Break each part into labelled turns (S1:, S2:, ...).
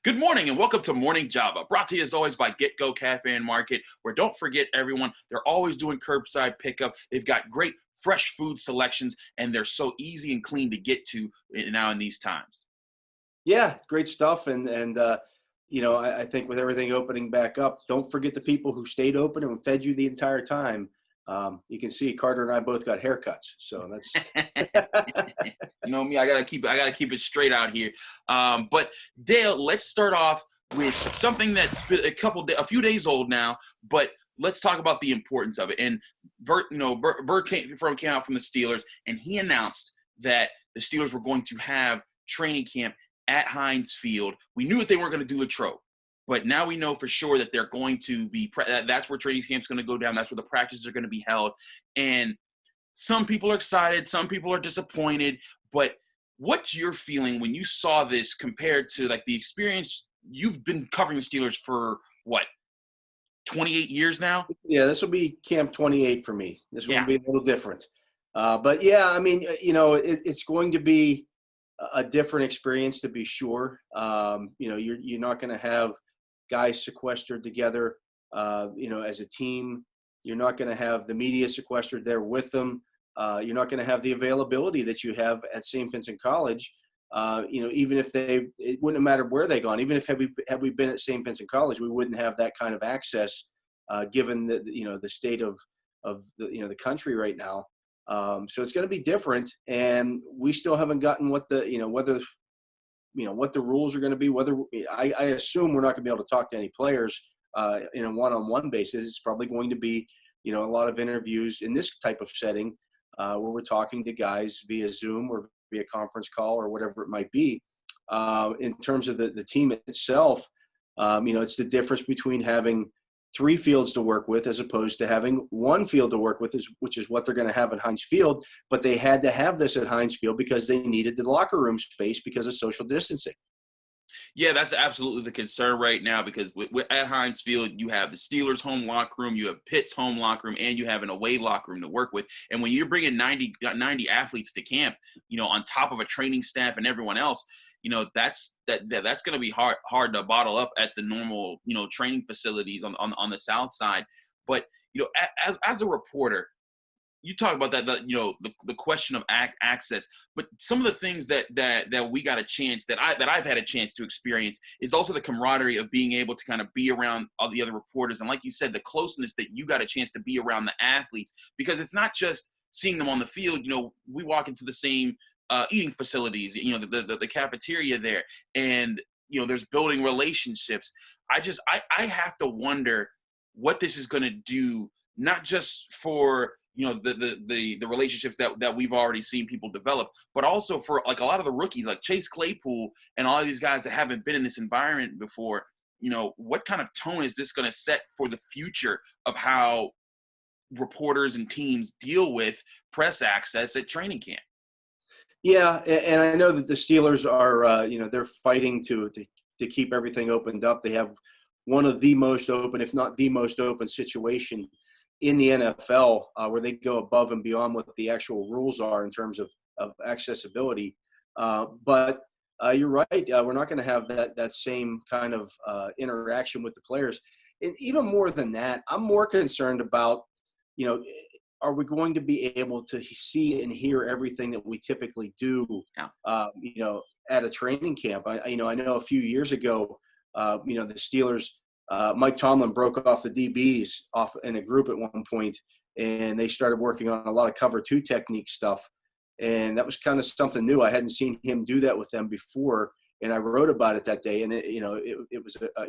S1: Good morning and welcome to Morning Java, brought to you as always by Get Go Cafe and Market, where don't forget everyone, they're always doing curbside pickup. They've got great fresh food selections and they're so easy and clean to get to now in these times.
S2: Yeah, great stuff. I think with everything opening back up, don't forget the people who stayed open and fed you the entire time. You can see Carter and I both got haircuts, so that's
S1: You know me, I gotta keep it straight out here. But Dale, let's start off with something that's been a few days old now, but let's talk about the importance of it. And Bert came out from the Steelers, and he announced that the Steelers were going to have training camp at Heinz Field. We knew that they weren't going to do Latrobe, but now we know for sure that they're going to be. That's where training camp's going to go down. That's where the practices are going to be held, and some people are excited, some people are disappointed, but what's your feeling when you saw this compared to like the experience you've been covering the Steelers for what, 28 years now?
S2: yeah. This will be Camp 28 for me. This will
S1: Yeah.
S2: be a little different, but yeah, I mean, it's going to be a different experience to be sure. You're not going to have guys sequestered together, as a team. You're not going to have the media sequestered there with them. You're not going to have the availability that you have at St. Vincent College. Even if it wouldn't matter where they gone. Even if had we been at St. Vincent College, we wouldn't have that kind of access, given the state of the country right now. So it's going to be different, and we still haven't gotten what the rules are going to be. Whether I assume we're not going to be able to talk to any players in a one-on-one basis. It's probably going to be a lot of interviews in this type of setting, where we're talking to guys via Zoom or via conference call or whatever it might be. In terms of the team itself, it's the difference between having 3 fields to work with as opposed to having 1 field to work with, which is what they're going to have at Heinz Field. But they had to have this at Heinz Field because they needed the locker room space because of social distancing.
S1: Yeah, that's absolutely the concern right now because at Heinz Field, you have the Steelers' home locker room, you have Pitt's home locker room, and you have an away locker room to work with. And when you're bringing 90 athletes to camp, on top of a training staff and everyone else, that's going to be hard to bottle up at the normal, training facilities on the South Side. But, as a reporter, you talk about the question of access, but some of the things that we got a chance that I've had a chance to experience is also the camaraderie of being able to kind of be around all the other reporters, and like you said, the closeness that you got a chance to be around the athletes, because it's not just seeing them on the field. We walk into the same eating facilities, the cafeteria there, and there's building relationships. I have to wonder what this is going to do, not just for the relationships that we've already seen people develop, but also for like a lot of the rookies like Chase Claypool and all of these guys that haven't been in this environment before. What kind of tone is this going to set for the future of how reporters and teams deal with press access at training camp?
S2: Yeah, and I know that the Steelers are, they're fighting to keep everything opened up. They have one of the most open, if not the most open situation in the NFL, where they go above and beyond what the actual rules are in terms of accessibility. But you're right. We're not going to have that same kind of interaction with the players. And even more than that, I'm more concerned about, are we going to be able to see and hear everything that we typically do, at a training camp? I know a few years ago, the Steelers, Mike Tomlin broke off the DBs off in a group at one point, and they started working on a lot of cover 2 technique stuff. And that was kind of something new. I hadn't seen him do that with them before, and I wrote about it that day, and it was a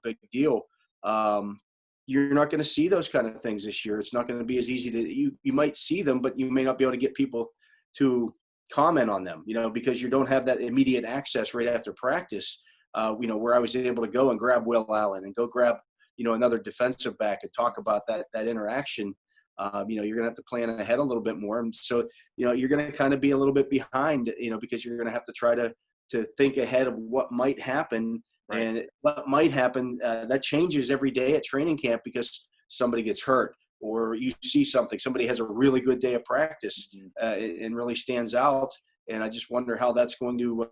S2: big deal. You're not going to see those kind of things this year. It's not going to be as easy you might see them, but you may not be able to get people to comment on them, because you don't have that immediate access right after practice, where I was able to go and grab Will Allen and go grab, another defensive back and talk about that interaction. You're going to have to plan ahead a little bit more. And so, you're going to kind of be a little bit behind, because you're going to have to try to think ahead of what might happen. Right. And what might happen, that changes every day at training camp because somebody gets hurt or you see somebody has a really good day of practice and really stands out. And I just wonder how that's going to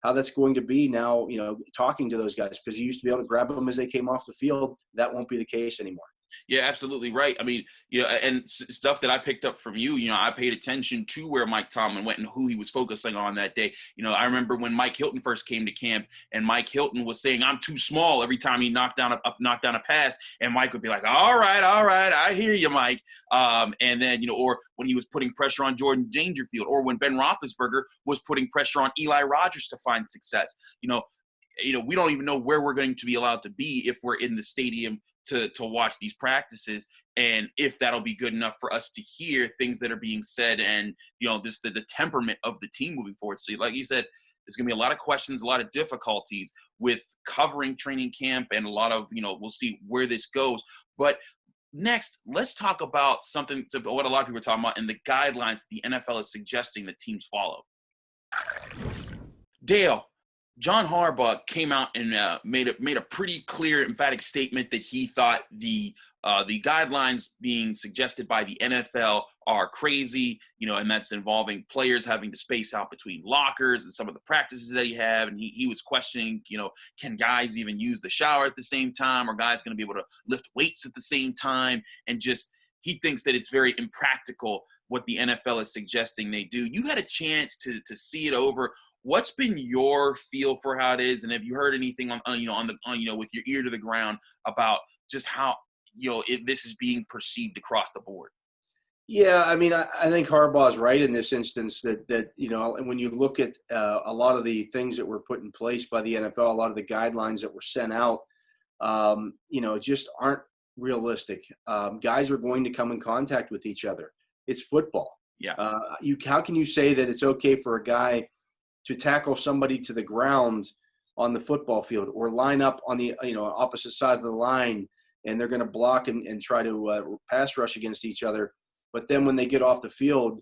S2: how that's going to be now, talking to those guys, because you used to be able to grab them as they came off the field. That won't be the case anymore.
S1: Yeah, absolutely right. I mean, and stuff that I picked up from you, I paid attention to where Mike Tomlin went and who he was focusing on that day. I remember when Mike Hilton first came to camp, and Mike Hilton was saying, "I'm too small," every time he knocked down a pass, and Mike would be like, all right, I hear you, Mike. And then, or when he was putting pressure on Jordan Dangerfield, or when Ben Roethlisberger was putting pressure on Eli Rogers to find success. We don't even know where we're going to be allowed to be if we're in the stadium to watch these practices, and if that'll be good enough for us to hear things that are being said, and the temperament of the team moving forward. So like you said, there's going to be a lot of questions, a lot of difficulties with covering training camp, and a lot of, we'll see where this goes. But next, let's talk about something to what a lot of people are talking about, and the guidelines the NFL is suggesting that teams follow. Dale, John Harbaugh came out and made a pretty clear, emphatic statement that he thought the guidelines being suggested by the NFL are crazy, and that's involving players having to space out between lockers and some of the practices that he have. And he was questioning, can guys even use the shower at the same time? Are guys going to be able to lift weights at the same time? And just, he thinks that it's very impractical what the NFL is suggesting they do. You had a chance to see it over. What's been your feel for how it is, and have you heard anything on with your ear to the ground about just how this is being perceived across the board?
S2: Yeah, I mean, I think Harbaugh's right in this instance that and when you look at a lot of the things that were put in place by the NFL, a lot of the guidelines that were sent out, just aren't realistic. Guys are going to come in contact with each other. It's football.
S1: Yeah.
S2: How can you say that it's okay for a guy to tackle somebody to the ground on the football field, or line up on the opposite side of the line, and they're going to block and try to pass rush against each other, but then when they get off the field,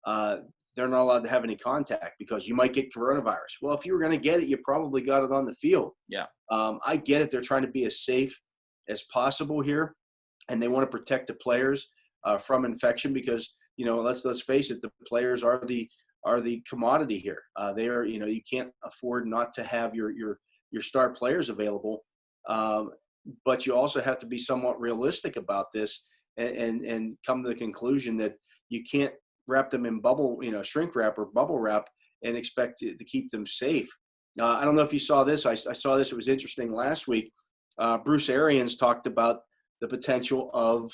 S2: they're not allowed to have any contact because you might get coronavirus? Well, if you were going to get it, you probably got it on the field.
S1: Yeah.
S2: I get it. They're trying to be as safe as possible here, and they want to protect the players from infection because, let's face it, the players are the commodity here. They are, you can't afford not to have your star players available, but you also have to be somewhat realistic about this and come to the conclusion that you can't wrap them in shrink wrap or bubble wrap and expect to keep them safe. I don't know if you saw this. I saw this. It was interesting last week. Bruce Arians talked about the potential of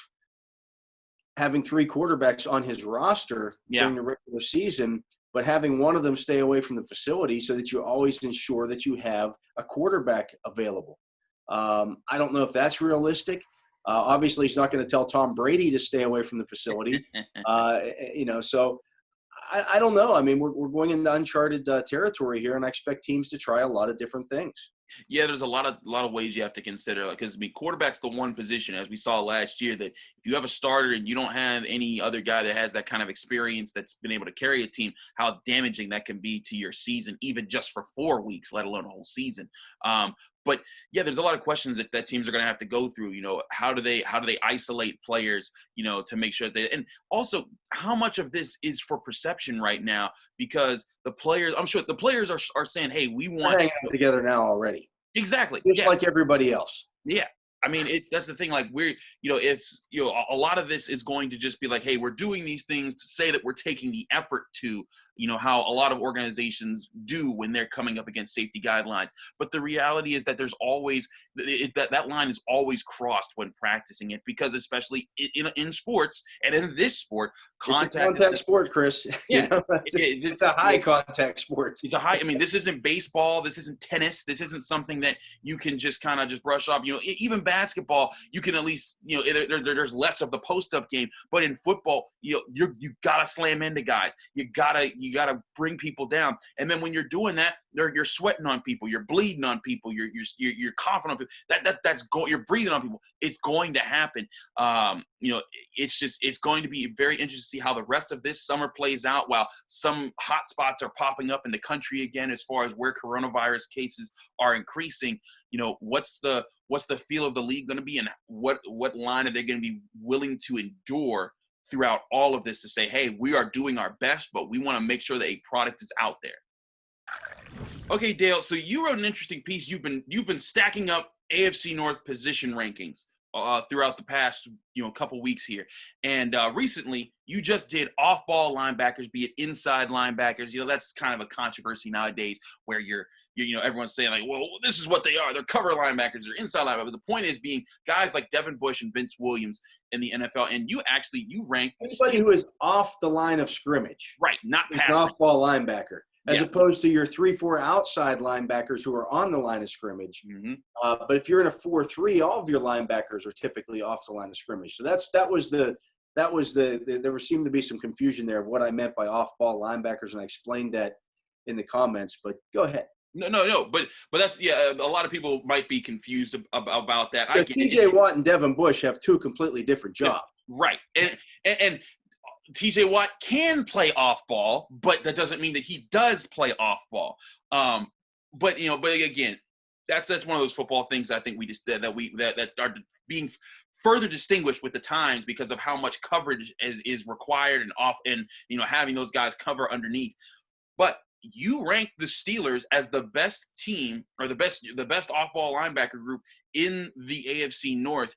S2: having 3 quarterbacks on his roster during the regular season, but having one of them stay away from the facility so that you always ensure that you have a quarterback available. I don't know if that's realistic. Obviously, he's not going to tell Tom Brady to stay away from the facility. So I don't know. I mean, we're going into uncharted territory here, and I expect teams to try a lot of different things.
S1: Yeah, there's a lot of ways you have to consider, because quarterback's the one position, as we saw last year, that if you have a starter and you don't have any other guy that has that kind of experience that's been able to carry a team, how damaging that can be to your season, even just for 4 weeks, let alone a whole season. But yeah, there's a lot of questions that teams are going to have to go through. How do they isolate players, to make sure that and also how much of this is for perception right now, because the players, I'm sure the players are saying, hey, we want
S2: to hang out together now already.
S1: Exactly.
S2: Just like everybody else.
S1: Yeah. I mean, that's the thing. Like it's a lot of this is going to just be like, hey, we're doing these things to say that we're taking the effort to, how a lot of organizations do when they're coming up against safety guidelines. But the reality is that there's always that line is always crossed when practicing it, because especially in sports and in this sport,
S2: it's a contact sport, Chris.
S1: Yeah,
S2: it's a high contact sport.
S1: It's a high. I mean, this isn't baseball. This isn't tennis. This isn't something that you can just kind of just brush off. Even basketball, you can at least there's less of the post up game. But in football, you gotta slam into guys. You gotta bring people down. And then when you're doing that, you're sweating on people. You're bleeding on people. You're coughing on people. You're breathing on people. It's going to happen. It's going to be very interesting to see how the rest of this summer plays out, while some hot spots are popping up in the country again as far as where coronavirus cases are increasing. What's the feel of the league going to be, and what line are they going to be willing to endure throughout all of this to say, hey, we are doing our best, but we want to make sure that a product is out there. Okay, Dale. So you wrote an interesting piece. You've been stacking up AFC North position rankings throughout the past couple weeks here, and recently you just did off-ball linebackers, be it inside linebackers. That's kind of a controversy nowadays, where everyone's saying like, well, this is what they are. They're cover linebackers. They're inside linebackers. But the point is being guys like Devin Bush and Vince Williams in the NFL, and you ranked
S2: Anybody who is off the line of scrimmage,
S1: right, not
S2: is
S1: pass
S2: an off-ball linebacker. As
S1: Yeah.
S2: opposed to your 3-4 outside linebackers who are on the line of scrimmage.
S1: Mm-hmm.
S2: But if you're in a 4-3, all of your linebackers are typically off the line of scrimmage. So there seemed to be some confusion there of what I meant by off-ball linebackers, and I explained that in the comments. But go ahead.
S1: No. But that's a lot of people might be confused about that.
S2: So T.J. Watt and Devin Bush have two completely different jobs.
S1: Right, and T.J. Watt can play off ball, but that doesn't mean that he does play off ball. But again, that's one of those football things that I think that are being further distinguished with the times because of how much coverage is required and having those guys cover underneath. But you ranked the Steelers as the best team or the best off-ball linebacker group in the AFC North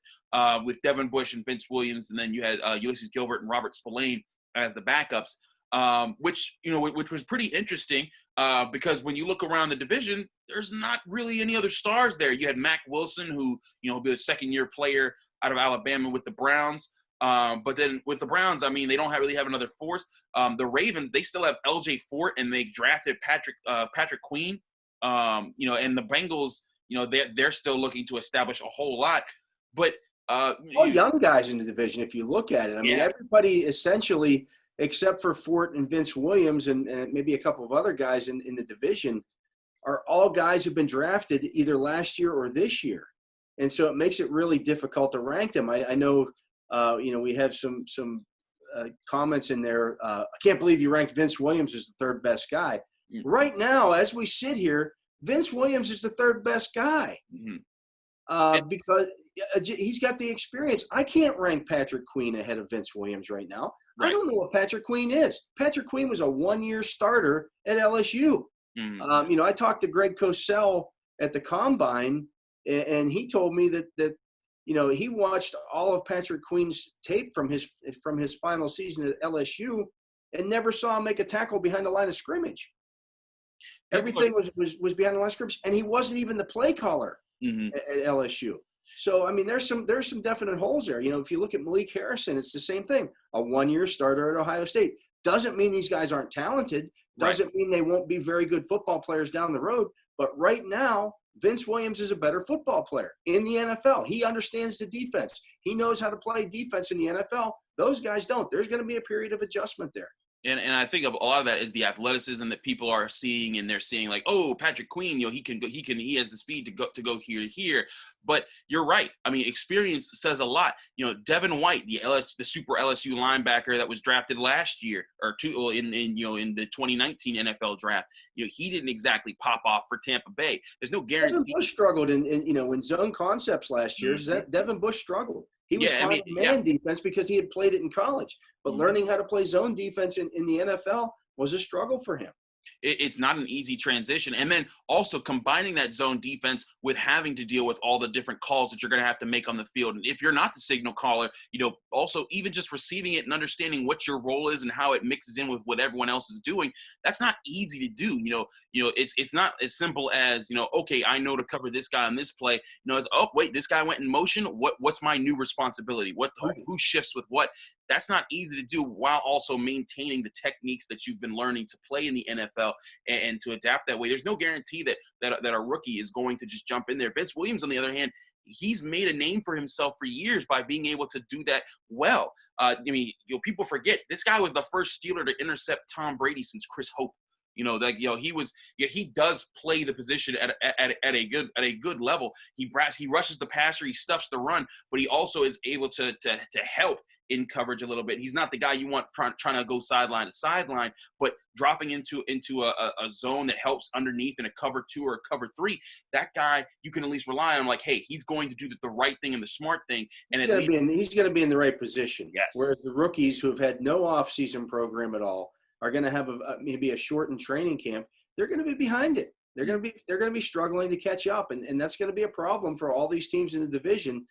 S1: with Devin Bush and Vince Williams, and then you had Ulysses Gilbert and Robert Spillane as the backups, which was pretty interesting because when you look around the division, there's not really any other stars there. You had Mack Wilson, who will be a second-year player out of Alabama with the Browns. But then with the Browns, they don't really have another force. The Ravens, they still have LJ Fort, and they drafted Patrick Queen. And the Bengals, they're still looking to establish a whole lot. But
S2: all young guys in the division, if you look at it. I mean, everybody essentially, except for Fort and Vince Williams and maybe a couple of other guys in the division, are all guys who've been drafted either last year or this year. And so it makes it really difficult to rank them. I know we have some comments in there. I can't believe you ranked Vince Williams as the third best guy. Mm-hmm. Right now, as we sit here, Vince Williams is the third best guy because he's got the experience. I can't rank Patrick Queen ahead of Vince Williams right now. Right. I don't know what Patrick Queen is. Patrick Queen was a one-year starter at LSU. Mm-hmm. I talked to Greg Cosell at the Combine, and he told me that he watched all of Patrick Queen's tape from his final season at LSU and never saw him make a tackle behind the line of scrimmage. Everything was behind the line of scrimmage, and he wasn't even the play caller at LSU. So, there's some definite holes there. If you look at Malik Harrison, it's the same thing. A one-year starter at Ohio State. Doesn't mean these guys aren't talented. Doesn't mean they won't be very good football players down the road. But right now, Vince Williams is a better football player in the NFL. He understands the defense. He knows how to play defense in the NFL. Those guys don't. There's going to be a period of adjustment there.
S1: And I think a lot of that is the athleticism that people are seeing, and they're seeing like, oh, Patrick Queen, he has the speed to go here to here. But you're right. Experience says a lot. Devin White, the super LSU linebacker that was drafted last year or two in the 2019 NFL draft. He didn't exactly pop off for Tampa Bay. There's no guarantee.
S2: Devin Bush struggled in zone concepts last year. Mm-hmm. Devin Bush struggled. He was fine in man defense because he had played it in college. But learning how to play zone defense in the NFL was a struggle for him.
S1: It's not an easy transition. And then also combining that zone defense with having to deal with all the different calls that you're going to have to make on the field. And if you're not the signal caller, also even just receiving it and understanding what your role is and how it mixes in with what everyone else is doing, that's not easy to do. It's not as simple as, okay, I know to cover this guy on this play. It's, oh, wait, this guy went in motion. What's my new responsibility? Who shifts with what? That's not easy to do while also maintaining the techniques that you've been learning to play in the NFL and to adapt that way. There's no guarantee that a rookie is going to just jump in there. Vince Williams, on the other hand, he's made a name for himself for years by being able to do that well. People forget this guy was the first Steeler to intercept Tom Brady since Chris Hope. He does play the position at a good level. He rushes the passer, he stuffs the run, but he also is able to help in coverage a little bit. He's not the guy you want trying to go sideline to sideline, but dropping into a zone that helps underneath in a cover 2 or a cover 3, that guy you can at least rely on. Like, hey, he's going to do the right thing and the smart thing, and he's
S2: going to be in the right position.
S1: Yes.
S2: Whereas the rookies who have had no off-season program at all are going to have maybe a shortened training camp. They're going to be behind it. They're going to be struggling to catch up, and that's going to be a problem for all these teams in the division.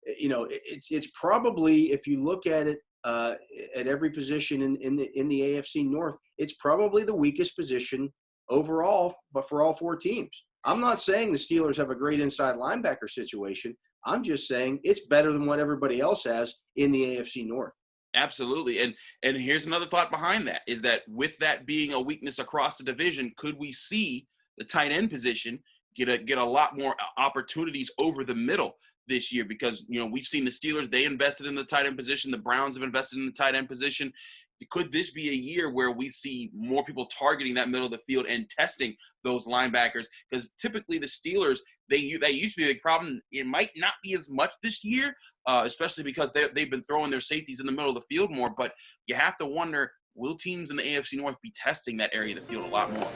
S2: It's probably, if you look at it at every position in the AFC North, it's probably the weakest position overall, but for all four teams. I'm not saying the Steelers have a great inside linebacker situation. I'm just saying it's better than what everybody else has in the AFC North.
S1: Absolutely. And here's another thought behind that, is that with that being a weakness across the division, could we see the tight end position get a lot more opportunities over the middle this year? Because, we've seen the Steelers, they invested in the tight end position. The Browns have invested in the tight end position. Could this be a year where we see more people targeting that middle of the field and testing those linebackers? Because typically the Steelers, that used to be a big problem. It might not be as much this year, especially because they've been throwing their safeties in the middle of the field more. But you have to wonder, will teams in the AFC North be testing that area of the field a lot more?